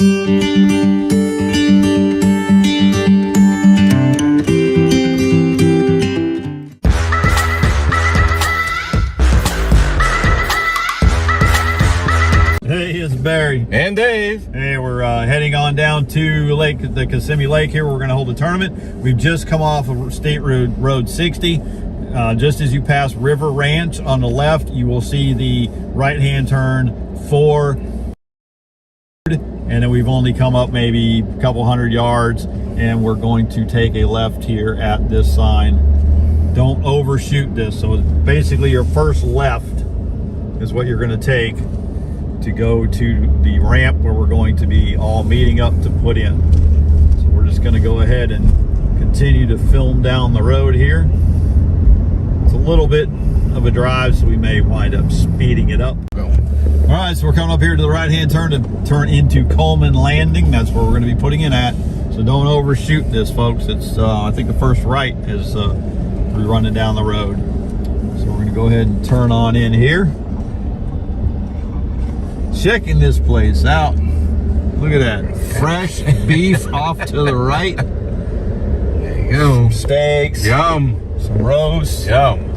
Hey, it's Barry. And Dave. Hey, we're heading on down to the Kissimmee Lake here. We're going to hold a tournament. We've just come off of State Road 60. Just as you pass River Ranch on the left, you will see the right-hand turn for, and then we've only come up maybe a couple hundred yards, and we're going to take a left here at this sign. Don't overshoot this. So basically your first left is what you're going to take to go to the ramp where we're going to be all meeting up to put in. So we're just going to go ahead and continue to film down the road here. It's a little bit of a drive, so we may wind up speeding it up. All right, so we're coming up here to the right-hand turn to turn into Coleman Landing. That's where we're going to be putting in at. So don't overshoot this, folks. It's I think the first right is we're running down the road. So we're going to go ahead and turn on in here. Checking this place out. Look at that. Fresh beef off to the right. There you go. Some steaks. Yum. Some roast. Yum.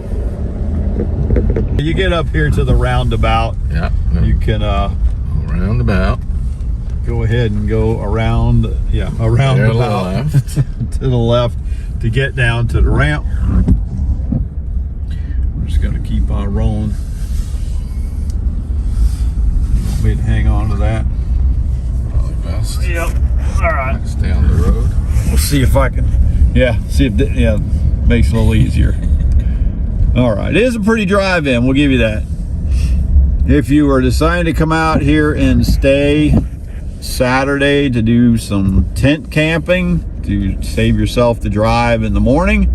You get up here to the roundabout. Yeah. You can roundabout. go ahead and go around. Yeah, around the left. To the left to get down to the ramp. We're just gonna keep on rolling. To hang on to that. Probably best. Yep. All right. Stay on the road. We'll see if I can. Yeah. See if makes it a little easier. All right. It is a pretty drive in. We'll give you that. If you are deciding to come out here and stay Saturday to do some tent camping to save yourself the drive in the morning,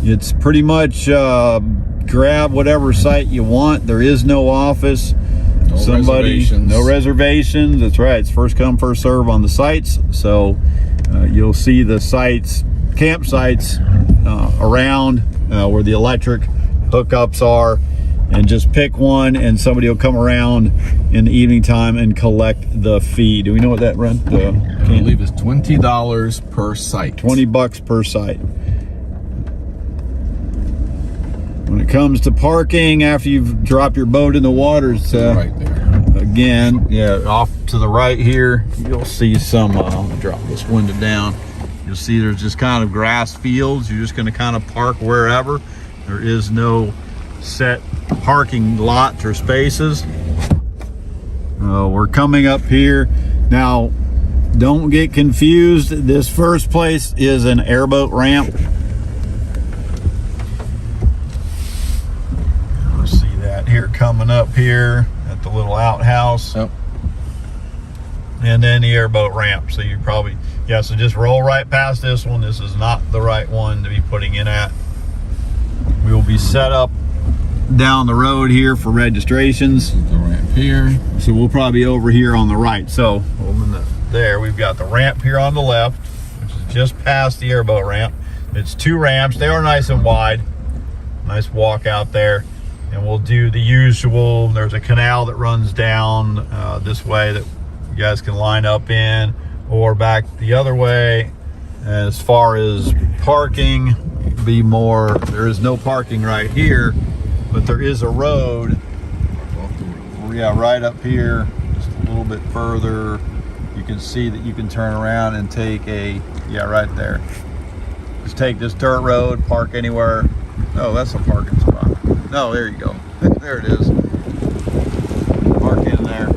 it's pretty much grab whatever site you want. There is no office. No reservations. That's right. It's first come, first serve on the sites. So you'll see the sites, campsites around where the electric hookups are, and just pick one, and somebody will come around in the evening time and collect the fee. Do we know what that rent? I believe it's $20 per site. $20 per site. When it comes to parking, after you've dropped your boat in the water, it's right there. Again, yeah, off to the right here, you'll see some, drop this window down. You'll see there's just kind of grass fields. You're just going to kind of park wherever. There is no set parking lots or spaces. We're coming up here. Now, don't get confused. This first place is an airboat ramp. Here coming up here at the little outhouse. Yep. And then the airboat ramp. So you probably, so just roll right past this one. This is not the right one to be putting in at. We will be set up down the road here for registrations. This is the ramp here. So we'll probably be over here on the right. So there we've got the ramp here on the left, which is just past the airboat ramp. It's two ramps. They are nice and wide. Nice walk out there. And we'll do the usual. There's a canal that runs down this way that you guys can line up in, or back the other way. As far as parking, there is no parking right here, but there is a road. Yeah, right up here, just a little bit further. You can see that you can turn around and take right there. Just take this dirt road, park anywhere. Oh, that's a parking spot. No, there you go. There it is. Park in there.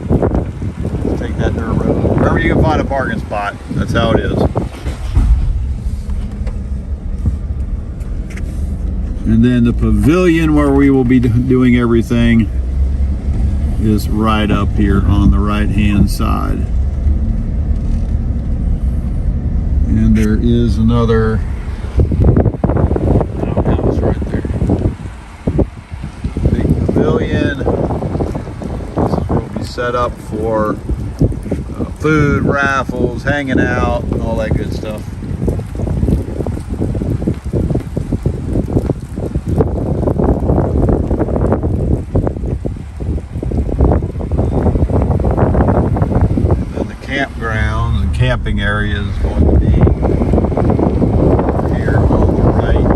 Take that dirt road. Wherever you can find a parking spot, that's how it is. And then the pavilion where we will be doing everything is right up here on the right-hand side. And there is another pavilion. This is where we'll be set up for food, raffles, hanging out, and all that good stuff. campgrounds and camping areas is going to be here on the right.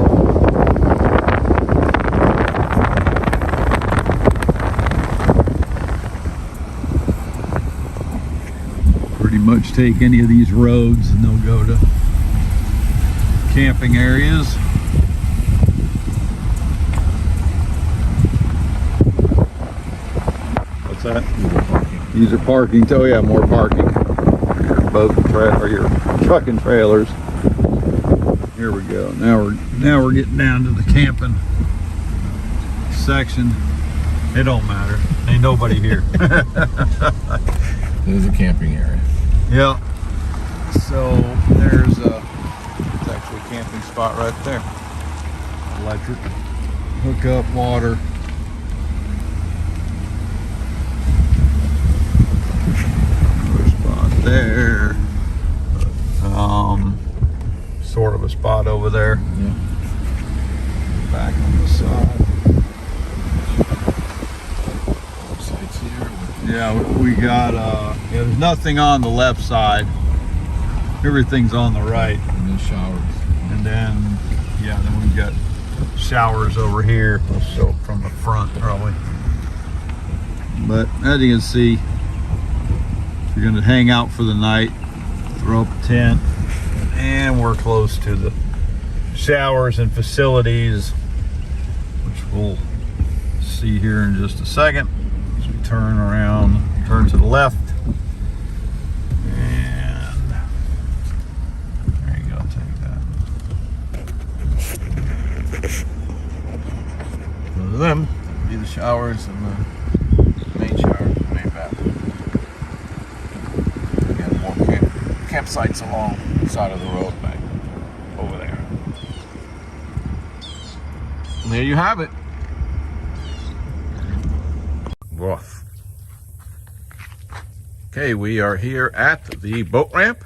Pretty much take any of these roads and they'll go to camping areas. What's that? These are parking. Oh yeah, more parking. Your boat or your truck and trailers. Here we go. Now we're getting down to the camping section. It don't matter. Ain't nobody here. There's a camping area. Yeah. So there's it's actually a camping spot right there. Electric hookup, water. Spot there. Sort of a spot over there. Yeah. Back on the side. Sites here. Yeah, we got there's nothing on the left side. Everything's on the right. And then showers. And then then we've got showers over here. So from the front probably. But as you can see, if you're gonna hang out for the night, throw up a tent, and we're close to the showers and facilities, which we'll see here in just a second. As we turn around, turn to the left, and there you go, take that. Those of them be the showers and the main shower, the main bathroom. Again, more campsites along the side of the road back over there. And there you have it. Woof. Okay, we are here at the boat ramp.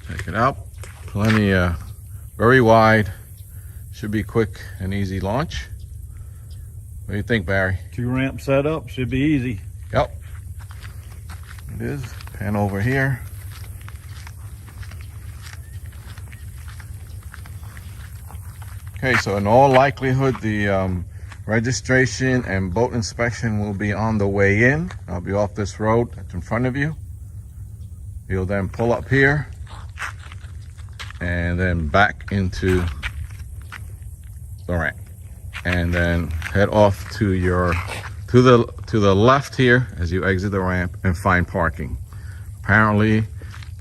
Check it out. Plenty, very wide. Should be quick and easy launch. What do you think, Barry? 2 ramp setup, should be easy. Yep. It is. Pan over here. Okay, so in all likelihood, the registration and boat inspection will be on the way in. I'll be off this road that's in front of you. You'll then pull up here and then back into the ramp, and then head off to your to the left here as you exit the ramp and find parking. Apparently,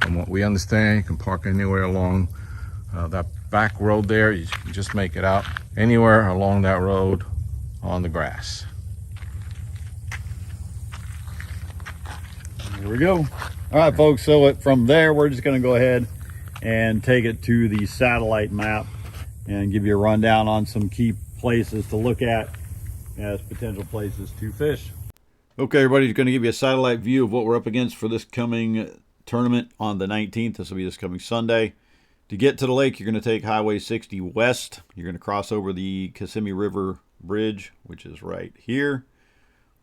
from what we understand, you can park anywhere along that back road there. You just make it out anywhere along that road on the grass. Here we go. All right, folks, so from there, we're just going to go ahead and take it to the satellite map and give you a rundown on some key places to look at as potential places to fish. Okay, everybody, going to give you a satellite view of what we're up against for this coming tournament on the 19th. This will be this coming Sunday. To get to the lake, you're going to take Highway 60 west. You're going to cross over the Kissimmee River Bridge, which is right here.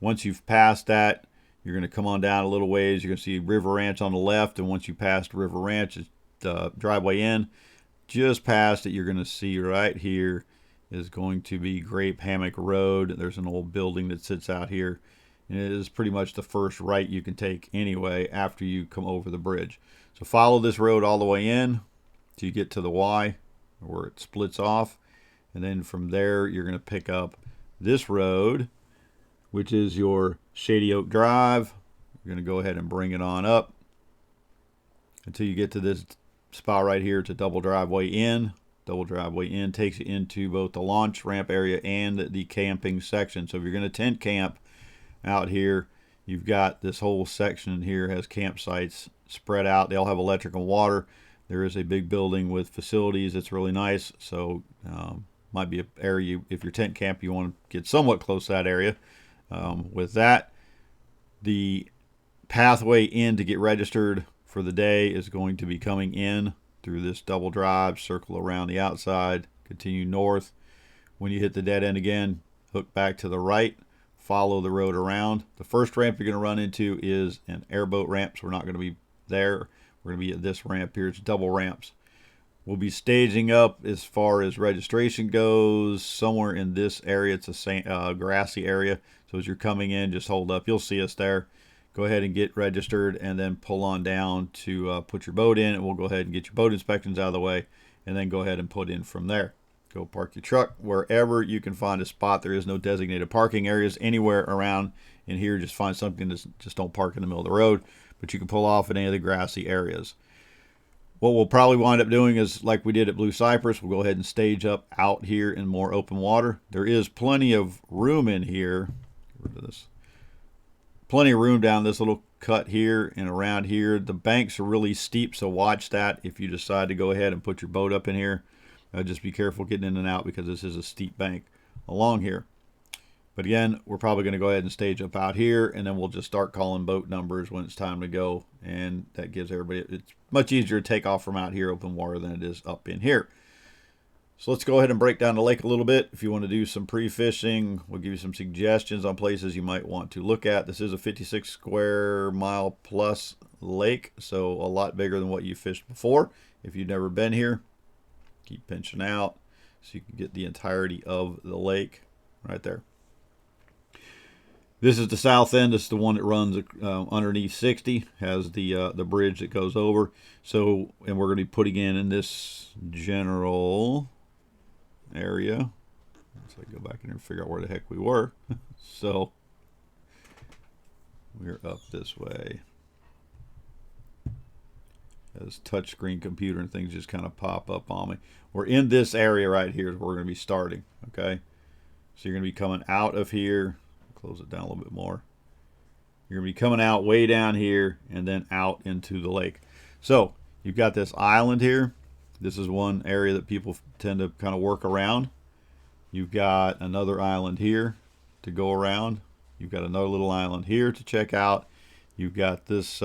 Once you've passed that, you're going to come on down a little ways. You're going to see River Ranch on the left, and once you pass River Ranch, it's the driveway in. Just past it, you're going to see right here is going to be Grape Hammock Road. There's an old building that sits out here, and it is pretty much the first right you can take anyway after you come over the bridge. So follow this road all the way in till you get to the Y where it splits off, and then from there you're going to pick up this road, which is your Shady Oak Drive. You're going to go ahead and bring it on up until you get to this spot right here. It's a double driveway in. Double driveway in takes you into both the launch ramp area and the camping section. So if you're going to tent camp out here, you've got this whole section here has campsites spread out. They all have electric and water. There is a big building with facilities. It's really nice. So might be an area, if you're tent camp, you want to get somewhat close to that area. With that, the pathway in to get registered for the day is going to be coming in through this double drive, circle around the outside, continue north. When you hit the dead end again, hook back to the right, follow the road around. The first ramp you're going to run into is an airboat ramp, so we're not going to be there. We're going to be at this ramp here. It's double ramps. We'll be staging up as far as registration goes somewhere in this area. It's a grassy area, so as you're coming in, just hold up. You'll see us there. Go ahead and get registered and then pull on down to put your boat in, and we'll go ahead and get your boat inspections out of the way and then go ahead and put in from there. Go park your truck wherever you can find a spot. There is no designated parking areas anywhere around in here. Just find something that's, just don't park in the middle of the road, but you can pull off in any of the grassy areas. What we'll probably wind up doing is, like we did at Blue Cypress, we'll go ahead and stage up out here in more open water. There is plenty of room in here. Get rid of this. Plenty of room down this little cut here and around here. The banks are really steep, so watch that if you decide to go ahead and put your boat up in here. Just be careful getting in and out because this is a steep bank along here. But again, we're probably going to go ahead and stage up out here, and then we'll just start calling boat numbers when it's time to go. And that gives everybody, it's much easier to take off from out here open water than it is up in here. So let's go ahead and break down the lake a little bit. If you want to do some pre-fishing, we'll give you some suggestions on places you might want to look at. This is a 56 square mile plus lake, so a lot bigger than what you fished before. If you've never been here, keep pinching out so you can get the entirety of the lake right there. This is the south end. This is the one that runs underneath 60, has the bridge that goes over. So, and we're going to be putting in this general area. So I go back in here and figure out where the heck we were. So we're up this way. This touchscreen computer and things just kind of pop up on me. We're in this area right here is where we're going to be starting. Okay, so you're going to be coming out of here. Close it down a little bit more. You're going to be coming out way down here and then out into the lake. So you've got this island here. This is one area that people tend to kind of work around. You've got another island here to go around. You've got another little island here to check out. You've got this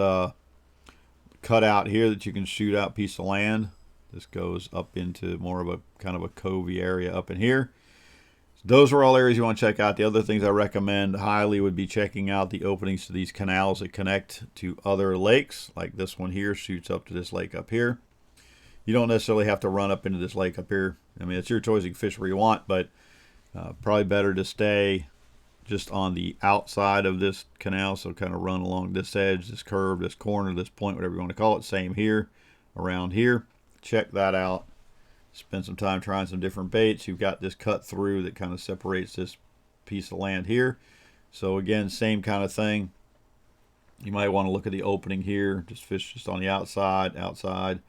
cutout here that you can shoot out piece of land. This goes up into more of a kind of a covey area up in here. Those are all areas you want to check out. The other things I recommend highly would be checking out the openings to these canals that connect to other lakes. Like this one here shoots up to this lake up here. You don't necessarily have to run up into this lake up here. I mean, it's your choice. You can fish where you want, but probably better to stay just on the outside of this canal. So kind of run along this edge, this curve, this corner, this point, whatever you want to call it. Same here, around here. Check that out. Spend some time trying some different baits. You've got this cut through that kind of separates this piece of land here. So again, same kind of thing. You might want to look at the opening here. Just fish just on the outside.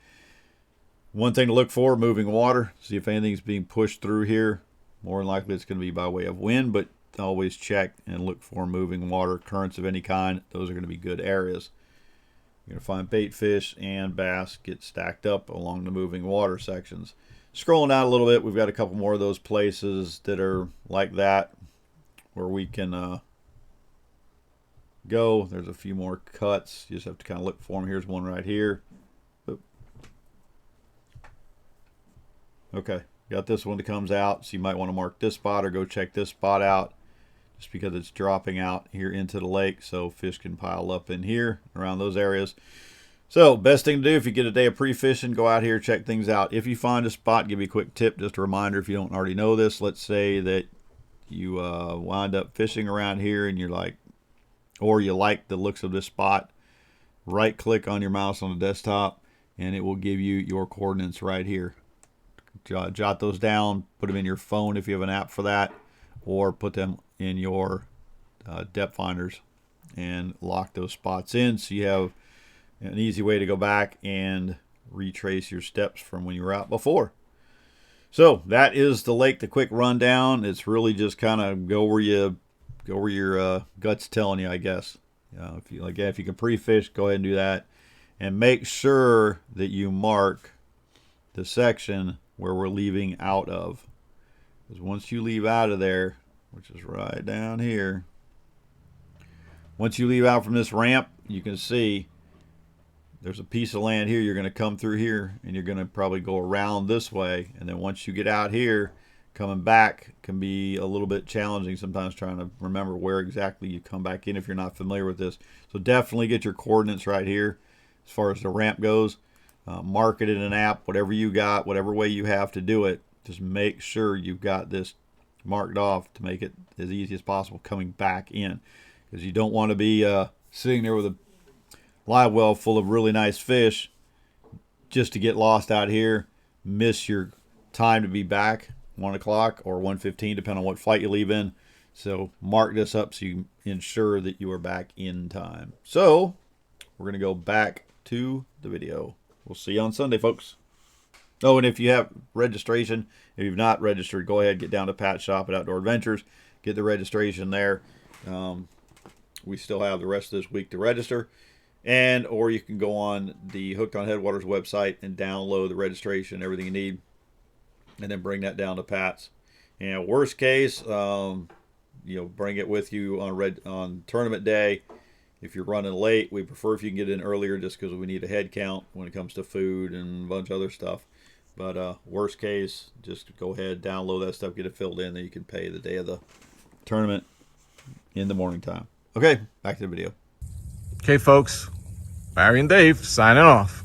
One thing to look for, moving water. See if anything's being pushed through here. More than likely it's going to be by way of wind, but always check and look for moving water, currents of any kind. Those are going to be good areas. You're going to find bait fish and bass get stacked up along the moving water sections. Scrolling out a little bit, we've got a couple more of those places that are like that where we can go. There's a few more cuts. You just have to kind of look for them. Here's one right here. Oop. Okay, got this one that comes out, so you might want to mark this spot or go check this spot out just because it's dropping out here into the lake, so fish can pile up in here around those areas. So best thing to do if you get a day of pre-fishing, go out here, check things out. If you find a spot, give you a quick tip, just a reminder if you don't already know this. Let's say that you wind up fishing around here and you're like, or you like the looks of this spot, right click on your mouse on the desktop and it will give you your coordinates right here. Jot those down, put them in your phone if you have an app for that, or put them in your depth finders and lock those spots in so you have an easy way to go back and retrace your steps from when you were out before. So that is the lake, the quick rundown. It's really just kind of go where your gut's telling you, I guess. If you can pre-fish, go ahead and do that, and make sure that you mark the section where we're leaving out of, because once you leave out of there, which is right down here, once you leave out from this ramp, you can see there's a piece of land here. You're going to come through here and you're going to probably go around this way, and then once you get out here, Coming back can be a little bit challenging sometimes, trying to remember where exactly you come back in if you're not familiar with this. So definitely get your coordinates right here as far as the ramp goes. Mark it in an app, whatever you got, whatever way you have to do it. Just make sure you've got this marked off to make it as easy as possible coming back in, because you don't want to be sitting there with a live well full of really nice fish just to get lost out here, miss your time to be back, 1 o'clock or 1:15, depending on what flight you leave in. So mark this up so you ensure that you are back in time. So we're going to go back to the video. We'll see you on Sunday, folks. Oh, and if you have registration, if you've not registered, go ahead, get down to Pat's shop at Outdoor Adventures, get the registration there. We still have the rest of this week to register. Or you can go on the Hooked on Headwaters website and download the registration, everything you need, and then bring that down to Pat's. And worst case, bring it with you on tournament day. If you're running late, we prefer if you can get in earlier, just because we need a head count when it comes to food and a bunch of other stuff. But worst case, just go ahead, download that stuff, get it filled in, then you can pay the day of the tournament in the morning time. Okay, back to the video. Okay, folks. Barry and Dave signing off.